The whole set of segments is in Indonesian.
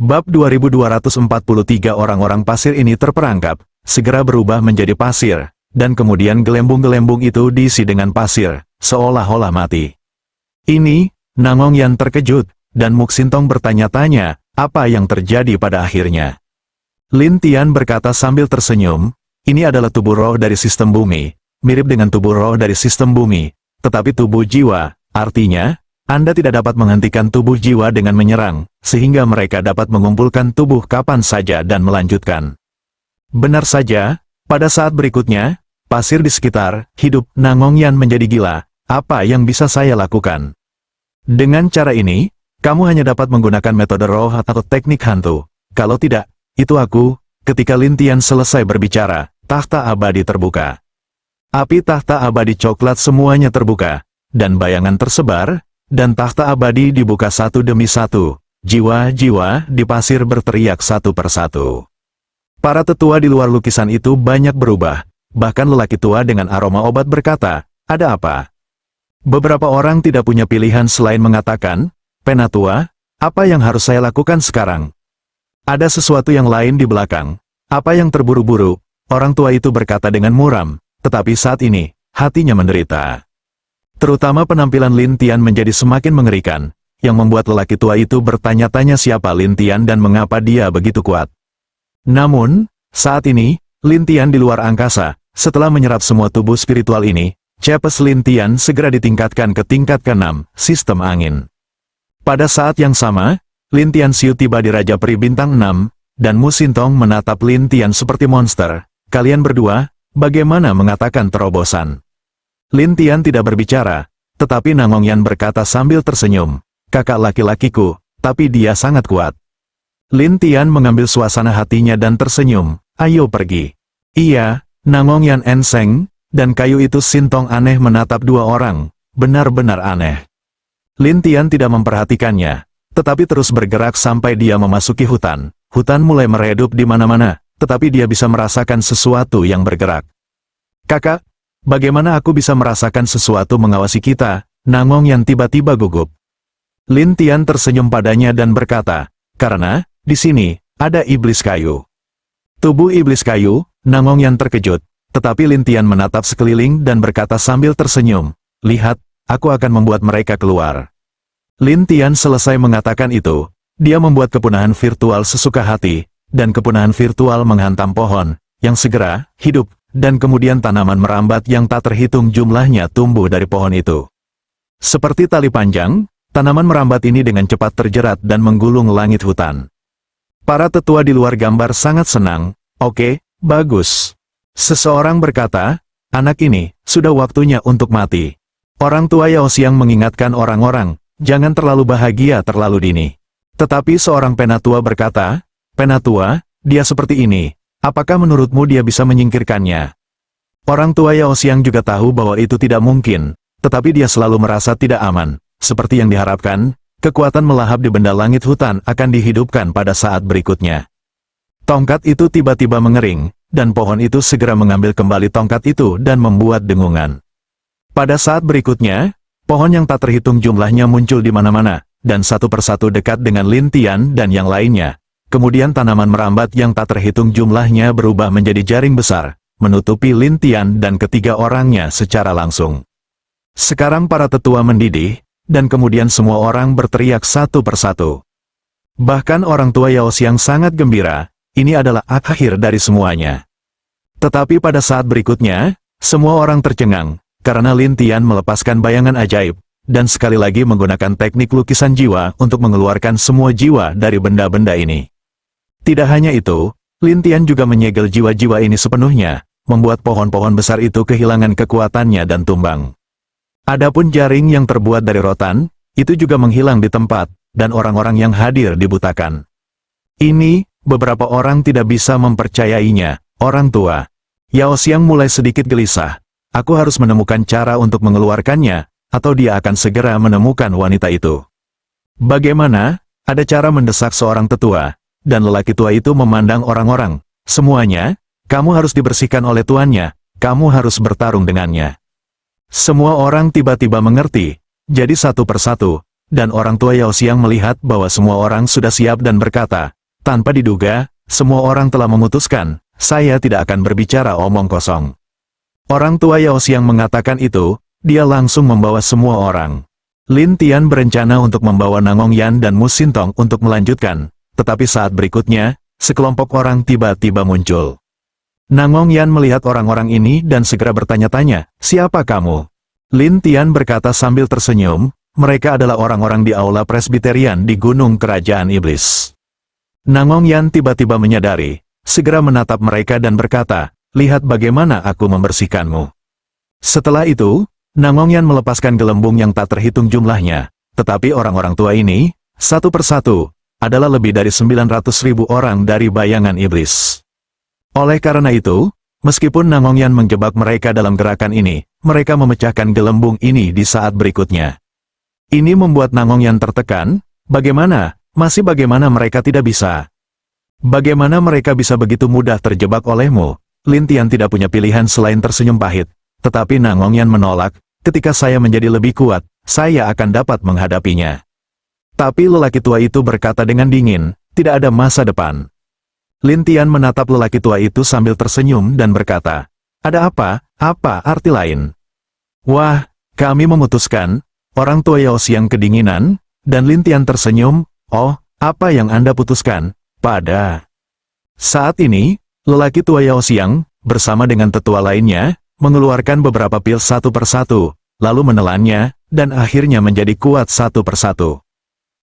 Bab 2243 orang-orang pasir ini terperangkap, segera berubah menjadi pasir, dan kemudian gelembung-gelembung itu diisi dengan pasir, seolah-olah mati. Ini, Nangongyan terkejut, dan Muksintong bertanya-tanya, apa yang terjadi pada akhirnya. Lin Tian berkata sambil tersenyum, ini adalah tubuh roh dari sistem bumi, mirip dengan tubuh roh dari sistem bumi, tetapi tubuh jiwa, artinya, Anda tidak dapat menghentikan tubuh jiwa dengan menyerang, sehingga mereka dapat mengumpulkan tubuh kapan saja dan melanjutkan. Benar saja, pada saat berikutnya, pasir di sekitar hidup Nangongyan menjadi gila. Apa yang bisa saya lakukan? Dengan cara ini, kamu hanya dapat menggunakan metode roh atau teknik hantu. Kalau tidak, itu aku. Ketika Lin Tian selesai berbicara, tahta abadi terbuka. Api tahta abadi coklat semuanya terbuka, dan bayangan tersebar, dan tahta abadi dibuka satu demi satu. Jiwa-jiwa di pasir berteriak satu persatu. Para tetua di luar lukisan itu banyak berubah. Bahkan lelaki tua dengan aroma obat berkata, ada apa? Beberapa orang tidak punya pilihan selain mengatakan, Penatua, apa yang harus saya lakukan sekarang? Ada sesuatu yang lain di belakang. Apa yang terburu-buru? Orang tua itu berkata dengan muram, tetapi saat ini, hatinya menderita. Terutama penampilan Lin Tian menjadi semakin mengerikan, yang membuat lelaki tua itu bertanya-tanya siapa Lin Tian dan mengapa dia begitu kuat. Namun, saat ini, Lin Tian di luar angkasa, setelah menyerap semua tubuh spiritual ini, Cepes Lin Tian segera ditingkatkan ke tingkat ke-6, sistem angin. Pada saat yang sama, Lin Tian Xiu tiba di Raja Peri Bintang 6, dan Muksintong menatap Lin Tian seperti monster. Kalian berdua, bagaimana mengatakan terobosan? Lin Tian tidak berbicara, tetapi Nangongyan berkata sambil tersenyum, kakak laki-lakiku, tapi dia sangat kuat. Lin Tian mengambil suasana hatinya dan tersenyum, ayo pergi. Iya, Nangongyan Enseng, dan kayu itu Sintong aneh menatap dua orang, benar-benar aneh. Lin Tian tidak memperhatikannya, tetapi terus bergerak sampai dia memasuki hutan. Hutan mulai meredup di mana-mana, tetapi dia bisa merasakan sesuatu yang bergerak. Kakak, bagaimana aku bisa merasakan sesuatu mengawasi kita? Nangongyan tiba-tiba gugup. Lin Tian tersenyum padanya dan berkata, karena, di sini, ada iblis kayu. Tubuh iblis kayu, Nangongyan terkejut, tetapi Lin Tian menatap sekeliling dan berkata sambil tersenyum, lihat, aku akan membuat mereka keluar. Lin Tian selesai mengatakan itu, dia membuat kepunahan virtual sesuka hati, dan kepunahan virtual menghantam pohon, yang segera, hidup, dan kemudian tanaman merambat yang tak terhitung jumlahnya tumbuh dari pohon itu. Seperti tali panjang, tanaman merambat ini dengan cepat terjerat dan menggulung langit hutan. Para tetua di luar gambar sangat senang, oke, bagus. Seseorang berkata, anak ini, sudah waktunya untuk mati. Orang tua Yao Xiang mengingatkan orang-orang, jangan terlalu bahagia terlalu dini. Tetapi seorang penatua berkata, Penatua, dia seperti ini, apakah menurutmu dia bisa menyingkirkannya? Orang tua Yao Xiang juga tahu bahwa itu tidak mungkin, tetapi dia selalu merasa tidak aman. Seperti yang diharapkan, kekuatan melahap di benda langit hutan akan dihidupkan pada saat berikutnya. Tongkat itu tiba-tiba mengering, dan pohon itu segera mengambil kembali tongkat itu dan membuat dengungan. Pada saat berikutnya, pohon yang tak terhitung jumlahnya muncul di mana-mana, dan satu persatu dekat dengan Lin Tian dan yang lainnya. Kemudian tanaman merambat yang tak terhitung jumlahnya berubah menjadi jaring besar, menutupi Lin Tian dan ketiga orangnya secara langsung. Sekarang para tetua mendidih, dan kemudian semua orang berteriak satu persatu. Bahkan orang tua Yao Xiang sangat gembira, ini adalah akhir dari semuanya. Tetapi pada saat berikutnya, semua orang tercengang, karena Lin Tian melepaskan bayangan ajaib, dan sekali lagi menggunakan teknik lukisan jiwa untuk mengeluarkan semua jiwa dari benda-benda ini. Tidak hanya itu, Lin Tian juga menyegel jiwa-jiwa ini sepenuhnya, membuat pohon-pohon besar itu kehilangan kekuatannya dan tumbang. Adapun jaring yang terbuat dari rotan, itu juga menghilang di tempat, dan orang-orang yang hadir dibutakan. Ini, beberapa orang tidak bisa mempercayainya, orang tua. Yao Xiang mulai sedikit gelisah, aku harus menemukan cara untuk mengeluarkannya, atau dia akan segera menemukan wanita itu. Bagaimana? Ada cara mendesak seorang tetua, dan lelaki tua itu memandang orang-orang, semuanya, kamu harus dibersihkan oleh tuannya, kamu harus bertarung dengannya. Semua orang tiba-tiba mengerti, jadi satu persatu, dan orang tua Yao Xiang melihat bahwa semua orang sudah siap dan berkata, Tanpa diduga, semua orang telah memutuskan, saya tidak akan berbicara omong kosong. Orang tua Yao Xiang mengatakan itu, dia langsung membawa semua orang. Lin Tian berencana untuk membawa Nangong Yan dan Mu Xintong untuk melanjutkan, tetapi saat berikutnya, sekelompok orang tiba-tiba muncul. Nangong Yan melihat orang-orang ini dan segera bertanya-tanya, siapa kamu? Lin Tian berkata sambil tersenyum, mereka adalah orang-orang di aula presbiterian di Gunung Kerajaan Iblis. Nangong Yan tiba-tiba menyadari, segera menatap mereka dan berkata, lihat bagaimana aku membersihkanmu. Setelah itu, Nangong Yan melepaskan gelembung yang tak terhitung jumlahnya, tetapi orang-orang tua ini, satu persatu, adalah lebih dari 900.000 orang dari bayangan iblis. Oleh karena itu, meskipun Nangong Yan menjebak mereka dalam gerakan ini, mereka memecahkan gelembung ini di saat berikutnya. Ini membuat Nangong Yan tertekan, bagaimana mereka tidak bisa? Bagaimana mereka bisa begitu mudah terjebak olehmu? Lin Tian tidak punya pilihan selain tersenyum pahit, tetapi Nangong Yan menolak, ketika saya menjadi lebih kuat, saya akan dapat menghadapinya. Tapi lelaki tua itu berkata dengan dingin, tidak ada masa depan. Lin Tian menatap lelaki tua itu sambil tersenyum dan berkata, ada apa? Apa arti lain? Wah, kami memutuskan, orang tua Yao Xiang kedinginan, dan Lin Tian tersenyum, oh, apa yang Anda putuskan? Pada saat ini, lelaki tua Yao Xiang, bersama dengan tetua lainnya, mengeluarkan beberapa pil satu persatu, lalu menelannya, dan akhirnya menjadi kuat satu persatu.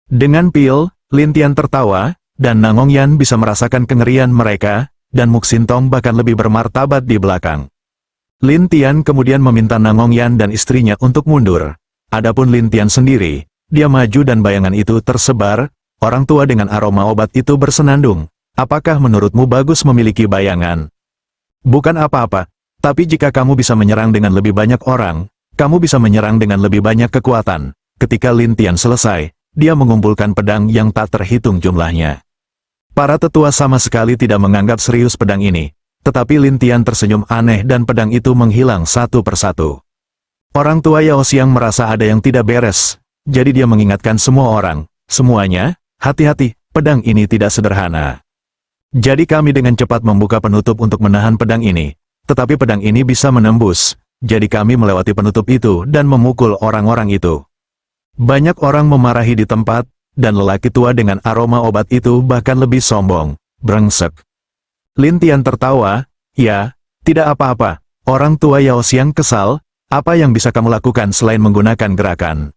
Dengan pil, Lin Tian tertawa, dan Nangong Yan bisa merasakan kengerian mereka, dan Mu Xintong bahkan lebih bermartabat di belakang. Lin Tian kemudian meminta Nangong Yan dan istrinya untuk mundur. Adapun Lin Tian sendiri, dia maju dan bayangan itu tersebar, orang tua dengan aroma obat itu bersenandung. Apakah menurutmu bagus memiliki bayangan? Bukan apa-apa, tapi jika kamu bisa menyerang dengan lebih banyak orang, kamu bisa menyerang dengan lebih banyak kekuatan. Ketika Lin Tian selesai, dia mengumpulkan pedang yang tak terhitung jumlahnya. Para tetua sama sekali tidak menganggap serius pedang ini, tetapi Lin Tian tersenyum aneh dan pedang itu menghilang satu persatu. Orang tua Yao Xiang merasa ada yang tidak beres, jadi dia mengingatkan semua orang, semuanya, hati-hati, pedang ini tidak sederhana. Jadi kami dengan cepat membuka penutup untuk menahan pedang ini, tetapi pedang ini bisa menembus, jadi kami melewati penutup itu dan memukul orang-orang itu. Banyak orang memarahi di tempat, dan lelaki tua dengan aroma obat itu bahkan lebih sombong, brengsek. Lin Tian tertawa, ya, tidak apa-apa, orang tua Yao Xiang kesal, apa yang bisa kamu lakukan selain menggunakan gerakan?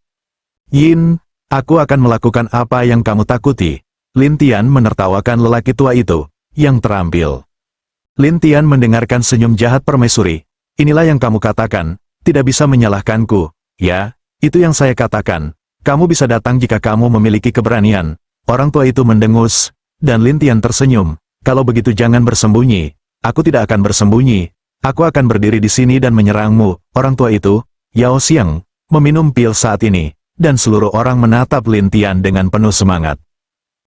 Yin, aku akan melakukan apa yang kamu takuti. Lin Tian menertawakan lelaki tua itu, yang terampil. Lin Tian mendengarkan senyum jahat permaisuri, inilah yang kamu katakan, tidak bisa menyalahkanku, ya, itu yang saya katakan. Kamu bisa datang jika kamu memiliki keberanian. Orang tua itu mendengus, dan Lin Tian tersenyum. Kalau begitu jangan bersembunyi. Aku tidak akan bersembunyi. Aku akan berdiri di sini dan menyerangmu. Orang tua itu, Yao Xiang, meminum pil saat ini, dan seluruh orang menatap Lin Tian dengan penuh semangat.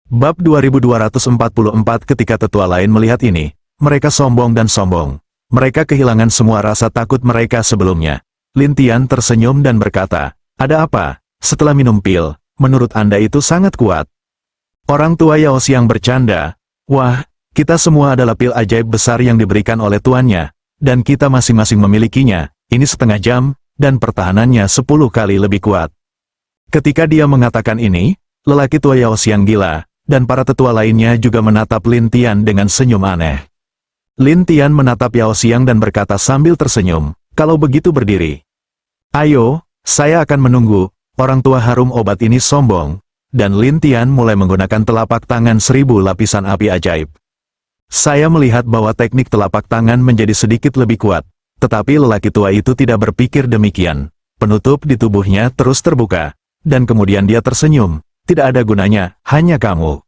Bab 2244. Ketika tetua lain melihat ini, mereka sombong dan sombong. Mereka kehilangan semua rasa takut mereka sebelumnya. Lin Tian tersenyum dan berkata, ada apa? Setelah minum pil, menurut Anda itu sangat kuat. Orang tua Yao Xiang bercanda, wah, kita semua adalah pil ajaib besar yang diberikan oleh tuannya, dan kita masing-masing memilikinya, ini setengah jam, dan pertahanannya 10 kali lebih kuat. Ketika dia mengatakan ini, lelaki tua Yao Xiang gila, dan para tetua lainnya juga menatap Lin Tian dengan senyum aneh. Lin Tian menatap Yao Xiang dan berkata sambil tersenyum, kalau begitu berdiri. Ayo, saya akan menunggu. Orang tua harum obat ini sombong, dan Lin Tian mulai menggunakan telapak tangan 1000 lapisan api ajaib. Saya melihat bahwa teknik telapak tangan menjadi sedikit lebih kuat, tetapi lelaki tua itu tidak berpikir demikian. Penutup di tubuhnya terus terbuka, dan kemudian dia tersenyum, tidak ada gunanya, hanya kamu.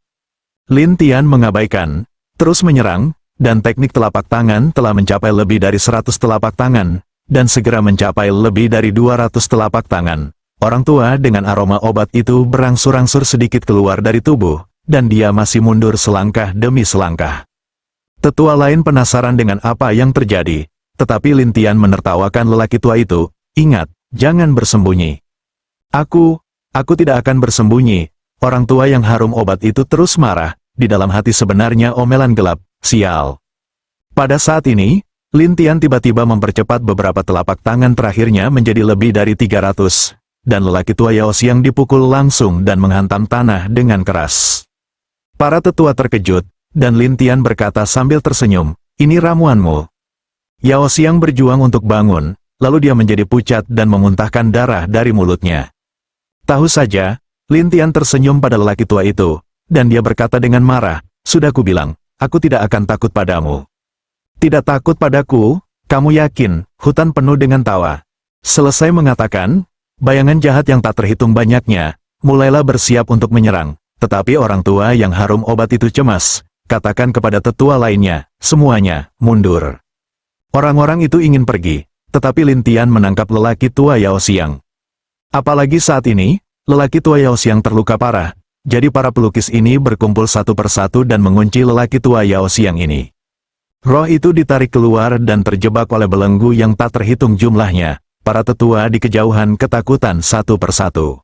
Lin Tian mengabaikan, terus menyerang, dan teknik telapak tangan telah mencapai lebih dari 100 telapak tangan, dan segera mencapai lebih dari 200 telapak tangan. Orang tua dengan aroma obat itu berangsur-angsur sedikit keluar dari tubuh, dan dia masih mundur selangkah demi selangkah. Tetua lain penasaran dengan apa yang terjadi, tetapi Lin Tian menertawakan lelaki tua itu, ingat, jangan bersembunyi. Aku tidak akan bersembunyi. Orang tua yang harum obat itu terus marah, di dalam hati sebenarnya omelan gelap, sial. Pada saat ini, Lin Tian tiba-tiba mempercepat beberapa telapak tangan terakhirnya menjadi lebih dari 300, dan lelaki tua Yao Xiang dipukul langsung dan menghantam tanah dengan keras. Para tetua terkejut, dan Lin Tian berkata sambil tersenyum, "Ini ramuanmu." Yao Xiang berjuang untuk bangun, lalu dia menjadi pucat dan memuntahkan darah dari mulutnya. Tahu saja, Lin Tian tersenyum pada lelaki tua itu, dan dia berkata dengan marah, "Sudah kubilang, aku tidak akan takut padamu." "Tidak takut padaku, kamu yakin?" Hutan penuh dengan tawa. Selesai mengatakan, bayangan jahat yang tak terhitung banyaknya, mulailah bersiap untuk menyerang, tetapi orang tua yang harum obat itu cemas, katakan kepada tetua lainnya, "Semuanya, mundur." Orang-orang itu ingin pergi, tetapi Lin Tian menangkap lelaki tua Yao Xiang. Apalagi saat ini, lelaki tua Yao Xiang terluka parah, jadi para pelukis ini berkumpul satu persatu dan mengunci lelaki tua Yao Xiang ini. Roh itu ditarik keluar dan terjebak oleh belenggu yang tak terhitung jumlahnya. Para tetua di kejauhan ketakutan satu persatu.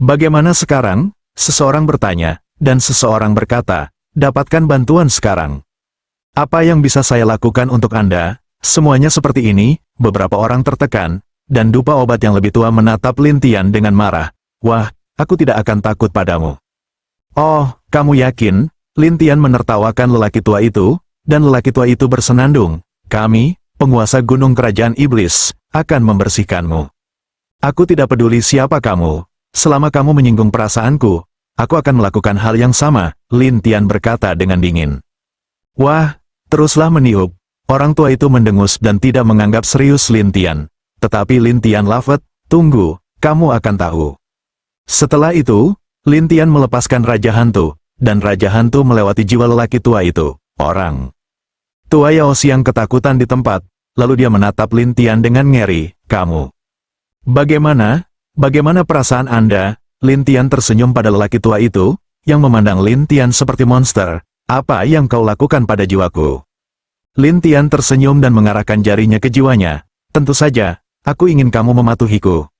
"Bagaimana sekarang?" seseorang bertanya, dan seseorang berkata, "Dapatkan bantuan sekarang." "Apa yang bisa saya lakukan untuk Anda?" Semuanya seperti ini, beberapa orang tertekan, dan dupa obat yang lebih tua menatap Lin Tian dengan marah. "Wah, aku tidak akan takut padamu." "Oh, kamu yakin?" Lin Tian menertawakan lelaki tua itu, dan lelaki tua itu bersenandung, "Kami, penguasa gunung kerajaan iblis, akan membersihkanmu. Aku tidak peduli siapa kamu, selama kamu menyinggung perasaanku, aku akan melakukan hal yang sama," Lin Tian berkata dengan dingin. "Wah, teruslah meniup." Orang tua itu mendengus dan tidak menganggap serius Lin Tian. Tetapi Lin Tian lafet, "Tunggu, kamu akan tahu." Setelah itu, Lin Tian melepaskan Raja Hantu, dan Raja Hantu melewati jiwa lelaki tua itu, orang. Tua Yao Xiang ketakutan di tempat, lalu dia menatap Lin Tian dengan ngeri, "Kamu. Bagaimana perasaan Anda?" Lin Tian tersenyum pada lelaki tua itu, yang memandang Lin Tian seperti monster. "Apa yang kau lakukan pada jiwaku?" Lin Tian tersenyum dan mengarahkan jarinya ke jiwanya. "Tentu saja, aku ingin kamu mematuhiku."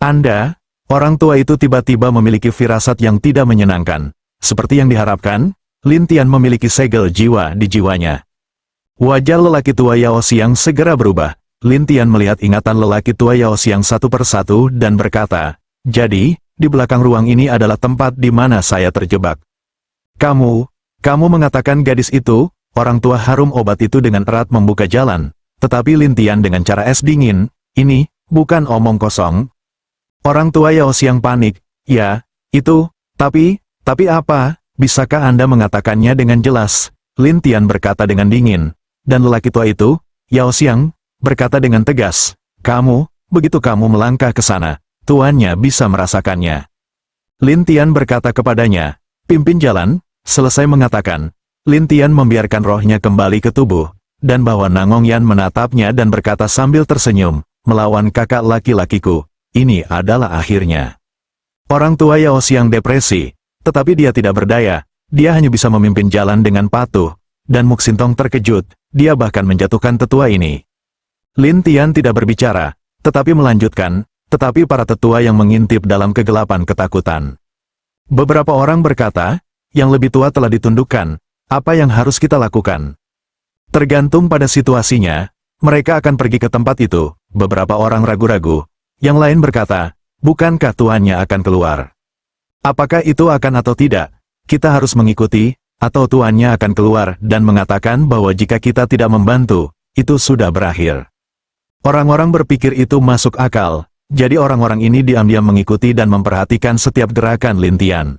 "Anda?" Orang tua itu tiba-tiba memiliki firasat yang tidak menyenangkan. Seperti yang diharapkan, Lin Tian memiliki segel jiwa di jiwanya. Wajah lelaki tua Yao Xiang segera berubah. Lin Tian melihat ingatan lelaki tua Yao Xiang satu persatu dan berkata, "Jadi, di belakang ruang ini adalah tempat di mana saya terjebak." Kamu mengatakan gadis itu?" Orang tua harum obat itu dengan erat membuka jalan, tetapi Lin Tian dengan cara es dingin, "Ini, bukan omong kosong." Orang tua Yao Xiang panik, "Ya, itu, tapi apa? Bisakah Anda mengatakannya dengan jelas?" Lin Tian berkata dengan dingin. Dan lelaki tua itu, Yao Xiang, berkata dengan tegas, begitu kamu melangkah ke sana, tuannya bisa merasakannya." Lin Tian berkata kepadanya, "Pimpin jalan." Selesai mengatakan, Lin Tian membiarkan rohnya kembali ke tubuh, dan bahwa Nangong Yan menatapnya dan berkata sambil tersenyum, "Melawan kakak laki-lakiku, ini adalah akhirnya." Orang tua Yao Xiang depresi, tetapi dia tidak berdaya, dia hanya bisa memimpin jalan dengan patuh, dan Muk Sintong terkejut, dia bahkan menjatuhkan tetua ini. Lin Tian tidak berbicara, tetapi melanjutkan, tetapi para tetua yang mengintip dalam kegelapan ketakutan. Beberapa orang berkata, "Yang lebih tua telah ditundukkan, apa yang harus kita lakukan?" Tergantung pada situasinya, mereka akan pergi ke tempat itu. Beberapa orang ragu-ragu, yang lain berkata, "Bukankah tuannya akan keluar? Apakah itu akan atau tidak? Kita harus mengikuti, atau tuannya akan keluar dan mengatakan bahwa jika kita tidak membantu, itu sudah berakhir." Orang-orang berpikir itu masuk akal, jadi orang-orang ini diam-diam mengikuti dan memperhatikan setiap gerakan Lin Tian.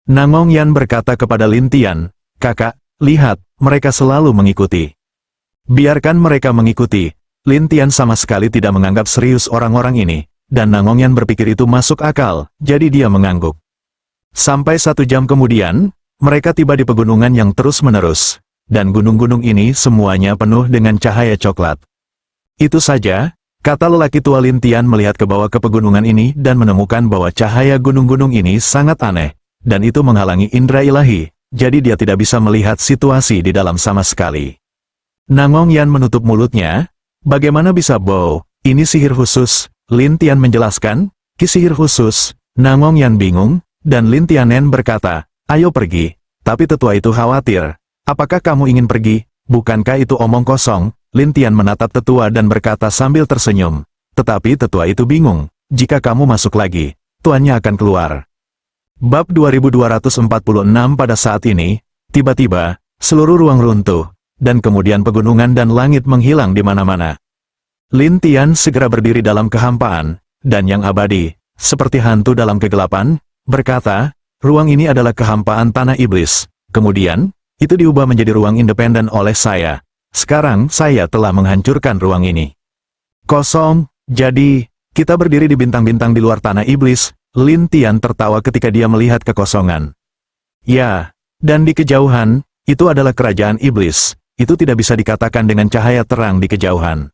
Nangong Yan berkata kepada Lin Tian, "Kakak, lihat, mereka selalu mengikuti." Biarkan mereka mengikuti. Lin Tian sama sekali tidak menganggap serius orang-orang ini, dan Nangong Yan berpikir itu masuk akal, jadi dia mengangguk. Sampai 1 jam kemudian, mereka tiba di pegunungan yang terus-menerus, dan gunung-gunung ini semuanya penuh dengan cahaya coklat. "Itu saja," kata lelaki tua Lin Tian melihat ke bawah ke pegunungan ini dan menemukan bahwa cahaya gunung-gunung ini sangat aneh, dan itu menghalangi indera ilahi, jadi dia tidak bisa melihat situasi di dalam sama sekali. Nangong Yan menutup mulutnya. "Bagaimana bisa Bo? Ini sihir khusus," Lin Tian menjelaskan. "Sihir khusus?" Nangong Yan bingung, dan Lin Tianen berkata, "Ayo pergi, Tapi tetua itu khawatir. Apakah kamu ingin pergi? Bukankah itu omong kosong? Lin Tian menatap tetua dan berkata sambil tersenyum. Tetapi tetua itu bingung. Jika kamu masuk lagi, tuannya akan keluar. Bab 2246. Pada saat ini, tiba-tiba, seluruh ruang runtuh, dan kemudian pegunungan dan langit menghilang di mana-mana. Lin Tian segera berdiri dalam kehampaan, dan yang abadi, seperti hantu dalam kegelapan, berkata, ruang ini adalah kehampaan tanah iblis. Kemudian, itu diubah menjadi ruang independen oleh saya. Sekarang saya telah menghancurkan ruang ini. Kosong, jadi, kita berdiri di bintang-bintang di luar tanah iblis. Lin Tian tertawa ketika dia melihat kekosongan. Ya, dan di kejauhan, itu adalah kerajaan iblis. Itu tidak bisa dikatakan dengan cahaya terang di kejauhan.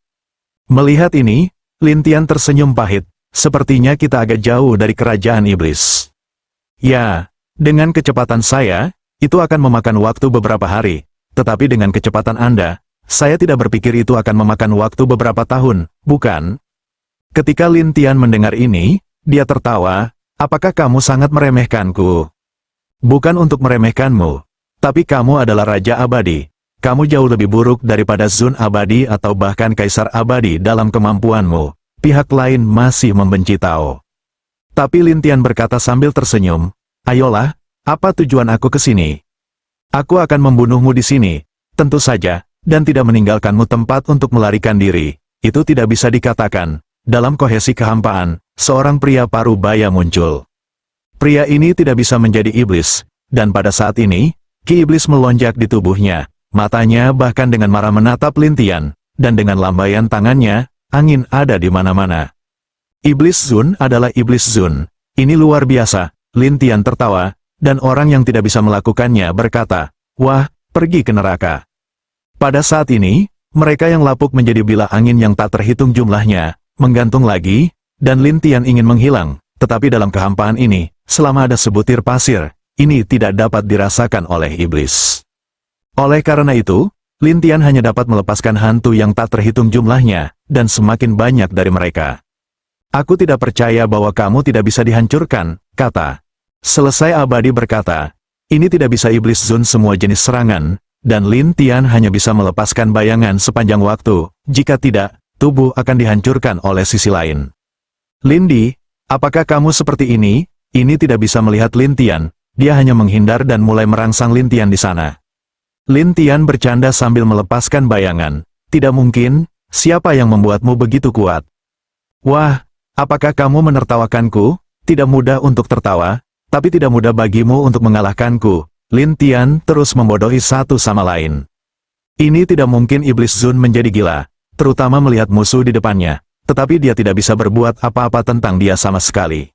Melihat ini, Lin Tian tersenyum pahit. Sepertinya kita agak jauh dari kerajaan iblis. Ya, dengan kecepatan saya, itu akan memakan waktu beberapa hari. Tetapi dengan kecepatan Anda, saya tidak berpikir itu akan memakan waktu beberapa tahun, bukan? Ketika Lin Tian mendengar ini, dia tertawa. Apakah kamu sangat meremehkanku? Bukan untuk meremehkanmu, tapi kamu adalah Raja Abadi. Kamu jauh lebih buruk daripada Zun Abadi atau bahkan Kaisar Abadi dalam kemampuanmu. Pihak lain masih membenci Tao. Tapi Lin Tian berkata sambil tersenyum, ayolah, apa tujuan aku ke sini? Aku akan membunuhmu di sini, tentu saja, dan tidak meninggalkanmu tempat untuk melarikan diri. Itu tidak bisa dikatakan. Dalam kohesi kehampaan, seorang pria parubaya muncul. Pria ini tidak bisa menjadi iblis, dan pada saat ini, ki iblis melonjak di tubuhnya. Matanya bahkan dengan marah menatap Lin Tian, dan dengan lambaian tangannya, angin ada di mana-mana. Iblis Zun adalah iblis Zun. Ini luar biasa. Lin Tian tertawa, dan orang yang tidak bisa melakukannya berkata, wah, pergi ke neraka. Pada saat ini, mereka yang lapuk menjadi bilah angin yang tak terhitung jumlahnya, menggantung lagi, dan Lin Tian ingin menghilang, tetapi dalam kehampaan ini, selama ada sebutir pasir, ini tidak dapat dirasakan oleh iblis. Oleh karena itu, Lin Tian hanya dapat melepaskan hantu yang tak terhitung jumlahnya, dan semakin banyak dari mereka. Aku tidak percaya bahwa kamu tidak bisa dihancurkan, kata. Selesai Abadi berkata, ini tidak bisa iblis Zun semua jenis serangan, dan Lin Tian hanya bisa melepaskan bayangan sepanjang waktu, jika tidak, tubuh akan dihancurkan oleh sisi lain. Lindi, apakah kamu seperti ini? Ini tidak bisa melihat Lin Tian, dia hanya menghindar dan mulai merangsang Lin Tian di sana. Lin Tian bercanda sambil melepaskan bayangan. Tidak mungkin, siapa yang membuatmu begitu kuat? Wah, apakah kamu menertawakanku? Tidak mudah untuk tertawa, tapi tidak mudah bagimu untuk mengalahkanku. Lin Tian terus membodohi satu sama lain. Ini tidak mungkin iblis Zun menjadi gila, terutama melihat musuh di depannya, tetapi dia tidak bisa berbuat apa-apa tentang dia sama sekali.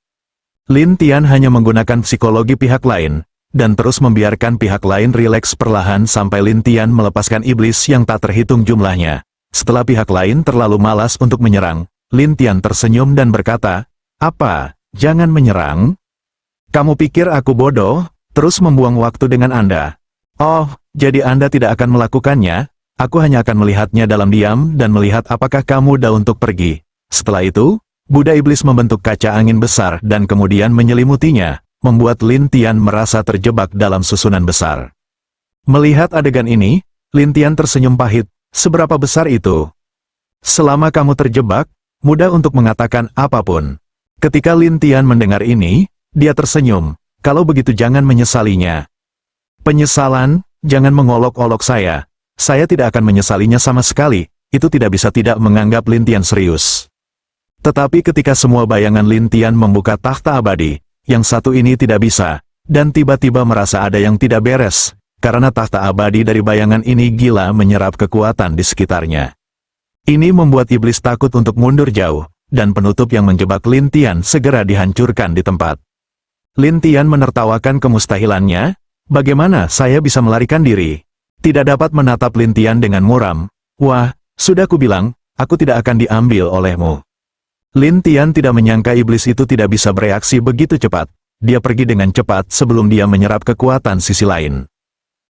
Lin Tian hanya menggunakan psikologi pihak lain, dan terus membiarkan pihak lain rileks perlahan sampai Lin Tian melepaskan iblis yang tak terhitung jumlahnya. Setelah pihak lain terlalu malas untuk menyerang, Lin Tian tersenyum dan berkata, apa, jangan menyerang? Kamu pikir aku bodoh, terus membuang waktu dengan Anda? Oh, jadi Anda tidak akan melakukannya? Aku hanya akan melihatnya dalam diam dan melihat apakah kamu dah untuk pergi. Setelah itu, Buddha Iblis membentuk kaca angin besar dan kemudian menyelimutinya, membuat Lin Tian merasa terjebak dalam susunan besar. Melihat adegan ini, Lin Tian tersenyum pahit. Seberapa besar itu? Selama kamu terjebak, mudah untuk mengatakan apapun. Ketika Lin Tian mendengar ini, dia tersenyum. Kalau begitu jangan menyesalinya. Penyesalan, jangan mengolok-olok saya. Saya tidak akan menyesalinya sama sekali, itu tidak bisa tidak menganggap Lin Tian serius. Tetapi ketika semua bayangan Lin Tian membuka takhta abadi, yang satu ini tidak bisa, dan tiba-tiba merasa ada yang tidak beres, karena takhta abadi dari bayangan ini gila menyerap kekuatan di sekitarnya. Ini membuat iblis takut untuk mundur jauh, dan penutup yang menjebak Lin Tian segera dihancurkan di tempat. Lin Tian menertawakan kemustahilannya, bagaimana saya bisa melarikan diri? Tidak dapat menatap Lin Tian dengan muram. Wah, sudah kubilang, aku tidak akan diambil olehmu. Lin Tian tidak menyangka iblis itu tidak bisa bereaksi begitu cepat. Dia pergi dengan cepat sebelum dia menyerap kekuatan sisi lain.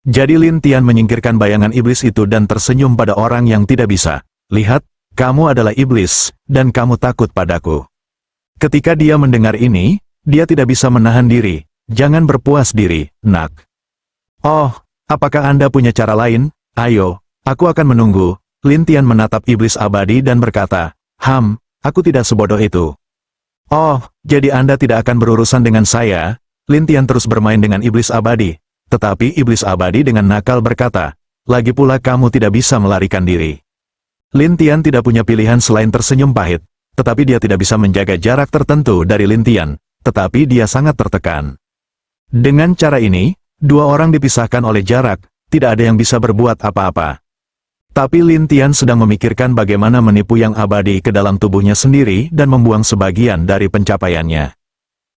Jadi Lin Tian menyingkirkan bayangan iblis itu dan tersenyum pada orang yang tidak bisa. Lihat, kamu adalah iblis, dan kamu takut padaku. Ketika dia mendengar ini, dia tidak bisa menahan diri. Jangan berpuas diri, nak. Oh, apakah Anda punya cara lain? Ayo, aku akan menunggu. Lin Tian menatap iblis abadi dan berkata, aku tidak sebodoh itu. Oh, jadi Anda tidak akan berurusan dengan saya? Lin Tian terus bermain dengan iblis abadi. Tetapi iblis abadi dengan nakal berkata, lagi pula kamu tidak bisa melarikan diri. Lin Tian tidak punya pilihan selain tersenyum pahit, tetapi dia tidak bisa menjaga jarak tertentu dari Lin Tian, tetapi dia sangat tertekan. Dengan cara ini, dua orang dipisahkan oleh jarak, tidak ada yang bisa berbuat apa-apa. Tapi Lin Tian sedang memikirkan bagaimana menipu yang abadi ke dalam tubuhnya sendiri dan membuang sebagian dari pencapaiannya.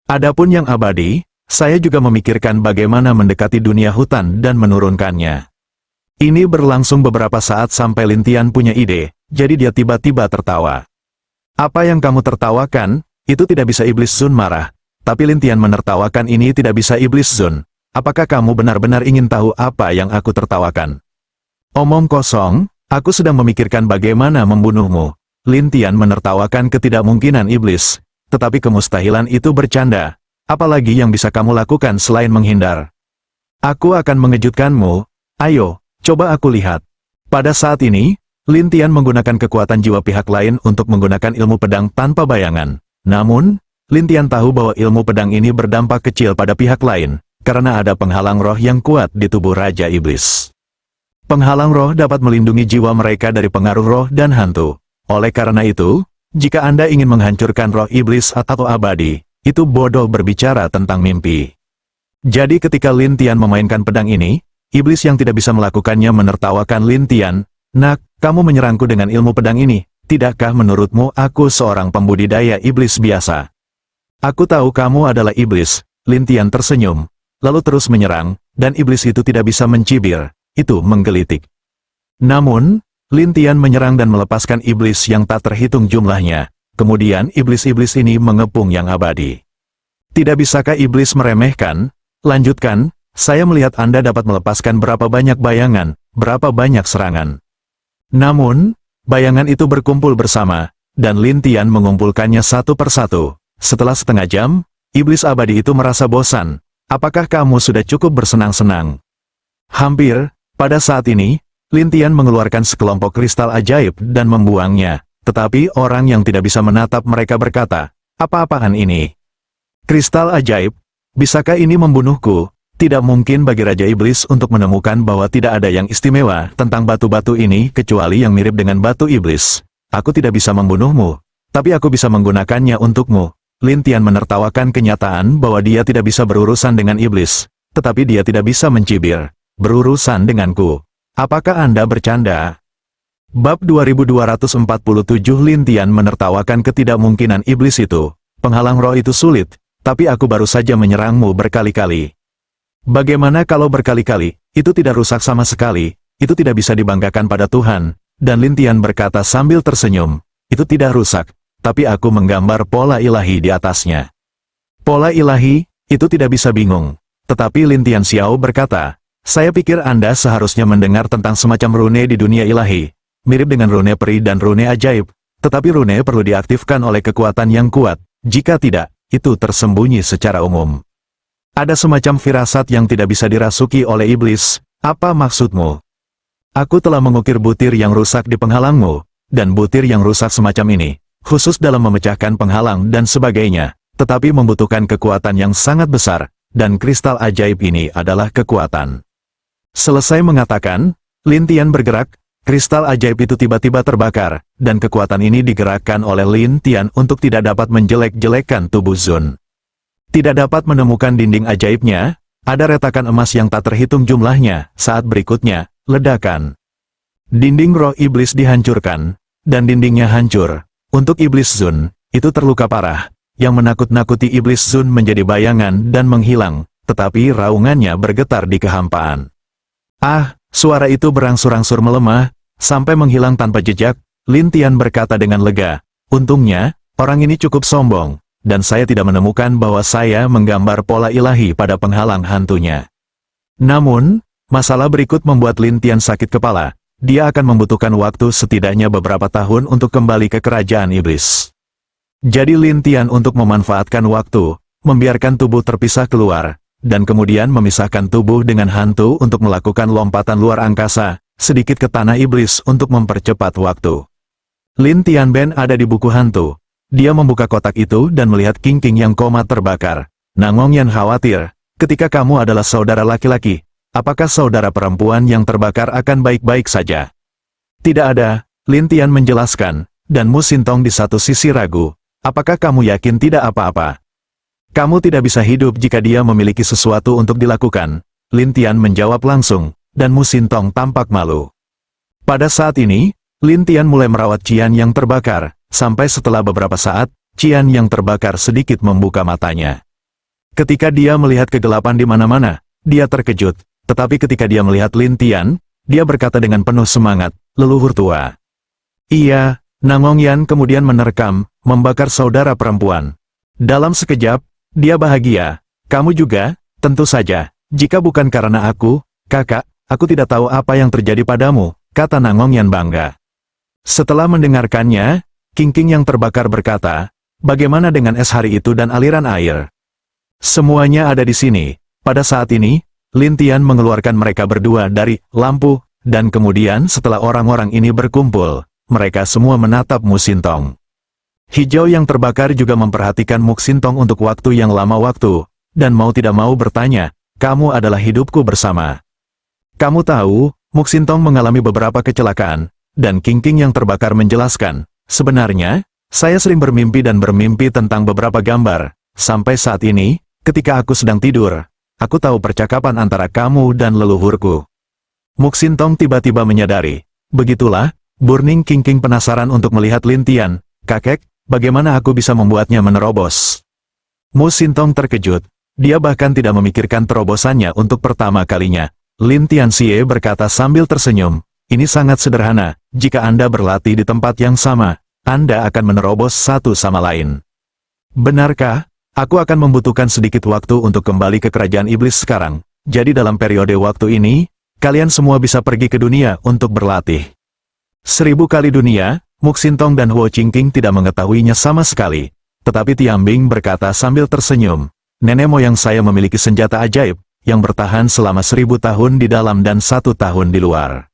Adapun yang abadi, saya juga memikirkan bagaimana mendekati dunia hutan dan menurunkannya. Ini berlangsung beberapa saat sampai Lin Tian punya ide, jadi dia tiba-tiba tertawa. Apa yang kamu tertawakan, itu tidak bisa Iblis Zun marah. Tapi Lin Tian menertawakan ini tidak bisa Iblis Zun. Apakah kamu benar-benar ingin tahu apa yang aku tertawakan? Omong kosong, aku sedang memikirkan bagaimana membunuhmu. Lin Tian menertawakan ketidakmungkinan iblis. Tetapi kemustahilan itu bercanda. Apalagi yang bisa kamu lakukan selain menghindar? Aku akan mengejutkanmu. Ayo, coba aku lihat. Pada saat ini, Lin Tian menggunakan kekuatan jiwa pihak lain untuk menggunakan ilmu pedang tanpa bayangan. Namun, Lin Tian tahu bahwa ilmu pedang ini berdampak kecil pada pihak lain, karena ada penghalang roh yang kuat di tubuh Raja Iblis. Penghalang roh dapat melindungi jiwa mereka dari pengaruh roh dan hantu. Oleh karena itu, jika Anda ingin menghancurkan roh iblis atau abadi, itu bodoh berbicara tentang mimpi. Jadi ketika Lin Tian memainkan pedang ini, iblis yang tidak bisa melakukannya menertawakan Lin Tian. Nak, kamu menyerangku dengan ilmu pedang ini. Tidakkah menurutmu aku seorang pembudidaya iblis biasa? Aku tahu kamu adalah iblis. Lin Tian tersenyum, lalu terus menyerang, dan iblis itu tidak bisa mencibir. Itu menggelitik. Namun, Lin Tian menyerang dan melepaskan iblis yang tak terhitung jumlahnya. Kemudian iblis-iblis ini mengepung yang abadi. Tidak bisakah iblis meremehkan? Lanjutkan, saya melihat Anda dapat melepaskan berapa banyak bayangan, berapa banyak serangan. Namun, bayangan itu berkumpul bersama, dan Lin Tian mengumpulkannya satu persatu. Setelah setengah jam, iblis abadi itu merasa bosan. Apakah kamu sudah cukup bersenang-senang? Hampir. Pada saat ini, Lin Tian mengeluarkan sekelompok kristal ajaib dan membuangnya. Tetapi orang yang tidak bisa menatap mereka berkata, apa-apaan ini? Kristal ajaib? Bisakah ini membunuhku? Tidak mungkin bagi Raja Iblis untuk menemukan bahwa tidak ada yang istimewa tentang batu-batu ini kecuali yang mirip dengan batu iblis. Aku tidak bisa membunuhmu, tapi aku bisa menggunakannya untukmu. Lin Tian menertawakan kenyataan bahwa dia tidak bisa berurusan dengan iblis, tetapi dia tidak bisa mencibir. Berurusan denganku. Apakah Anda bercanda? Bab 2247 Lin Tian menertawakan ketidakmungkinan iblis itu. Penghalang roh itu sulit, tapi aku baru saja menyerangmu berkali-kali. Bagaimana kalau berkali-kali, itu tidak rusak sama sekali, itu tidak bisa dibanggakan pada Tuhan. Dan Lin Tian berkata sambil tersenyum, itu tidak rusak, tapi aku menggambar pola ilahi di atasnya. Pola ilahi, itu tidak bisa bingung. Tetapi Lin Tian Xiao berkata, saya pikir Anda seharusnya mendengar tentang semacam rune di dunia ilahi, mirip dengan rune peri dan rune ajaib, tetapi rune perlu diaktifkan oleh kekuatan yang kuat, jika tidak, itu tersembunyi secara umum. Ada semacam firasat yang tidak bisa dirasuki oleh iblis. Apa maksudmu? Aku telah mengukir butir yang rusak di penghalangmu, dan butir yang rusak semacam ini, khusus dalam memecahkan penghalang dan sebagainya, tetapi membutuhkan kekuatan yang sangat besar, dan kristal ajaib ini adalah kekuatan. Selesai mengatakan, Lin Tian bergerak, kristal ajaib itu tiba-tiba terbakar, dan kekuatan ini digerakkan oleh Lin Tian untuk tidak dapat menjelek-jelekkan tubuh Zun. Tidak dapat menemukan dinding ajaibnya, ada retakan emas yang tak terhitung jumlahnya, saat berikutnya, ledakan. Dinding roh iblis dihancurkan, dan dindingnya hancur. Untuk iblis Zun, itu terluka parah, yang menakut-nakuti iblis Zun menjadi bayangan dan menghilang, tetapi raungannya bergetar di kehampaan. Suara itu berangsur-angsur melemah, sampai menghilang tanpa jejak. Lin Tian berkata dengan lega, untungnya, orang ini cukup sombong, dan saya tidak menemukan bahwa saya menggambar pola ilahi pada penghalang hantunya. Namun, masalah berikut membuat Lin Tian sakit kepala. Dia akan membutuhkan waktu setidaknya beberapa tahun untuk kembali ke kerajaan iblis. Jadi Lin Tian untuk memanfaatkan waktu, membiarkan tubuh terpisah keluar, dan kemudian memisahkan tubuh dengan hantu untuk melakukan lompatan luar angkasa, sedikit ke tanah iblis untuk mempercepat waktu. Lin Tianben ada di buku hantu. Dia membuka kotak itu dan melihat King King yang koma terbakar. Nangongyan khawatir, ketika kamu adalah saudara laki-laki, apakah saudara perempuan yang terbakar akan baik-baik saja? Tidak ada, Lin Tian menjelaskan, dan Mu Xintong di satu sisi ragu. Apakah kamu yakin tidak apa-apa? Kamu tidak bisa hidup jika dia memiliki sesuatu untuk dilakukan. Lin Tian menjawab langsung, dan Mu Xintong tampak malu. Pada saat ini, Lin Tian mulai merawat Qian yang terbakar, sampai setelah beberapa saat, Qian yang terbakar sedikit membuka matanya. Ketika dia melihat kegelapan di mana-mana, dia terkejut, tetapi ketika dia melihat Lin Tian, dia berkata dengan penuh semangat, leluhur tua. Iya, Nangongyan kemudian menerkam, membakar saudara perempuan. Dalam sekejap, dia bahagia. Kamu juga, tentu saja. Jika bukan karena aku, kakak, aku tidak tahu apa yang terjadi padamu, kata Nangongyan bangga. Setelah mendengarkannya, King King yang terbakar berkata, bagaimana dengan es hari itu dan aliran air? Semuanya ada di sini. Pada saat ini, Lin Tian mengeluarkan mereka berdua dari lampu, dan kemudian setelah orang-orang ini berkumpul, mereka semua menatap Mu Xintong. Hijau yang terbakar juga memperhatikan Mu Xintong untuk waktu yang lama waktu, dan mau tidak mau bertanya, kamu adalah hidupku bersama. Kamu tahu, Mu Xintong mengalami beberapa kecelakaan, dan King King yang terbakar menjelaskan, sebenarnya, saya sering bermimpi dan bermimpi tentang beberapa gambar, sampai saat ini, ketika aku sedang tidur, aku tahu percakapan antara kamu dan leluhurku. Mu Xintong tiba-tiba menyadari, begitulah, Burning King King penasaran untuk melihat Lin Tian, kakek, bagaimana aku bisa membuatnya menerobos? Mu Xintong terkejut, dia bahkan tidak memikirkan terobosannya untuk pertama kalinya. Lin Tianxie berkata sambil tersenyum, ini sangat sederhana, jika Anda berlatih di tempat yang sama, Anda akan menerobos satu sama lain. Benarkah? Aku akan membutuhkan sedikit waktu untuk kembali ke kerajaan iblis sekarang, jadi dalam periode waktu ini, kalian semua bisa pergi ke dunia untuk berlatih. 1000 kali dunia, Mu Xintong dan Huo Qingqing tidak mengetahuinya sama sekali, tetapi Tiambing berkata sambil tersenyum, nenek moyang saya memiliki senjata ajaib, yang bertahan selama 1000 tahun di dalam dan 1 tahun di luar.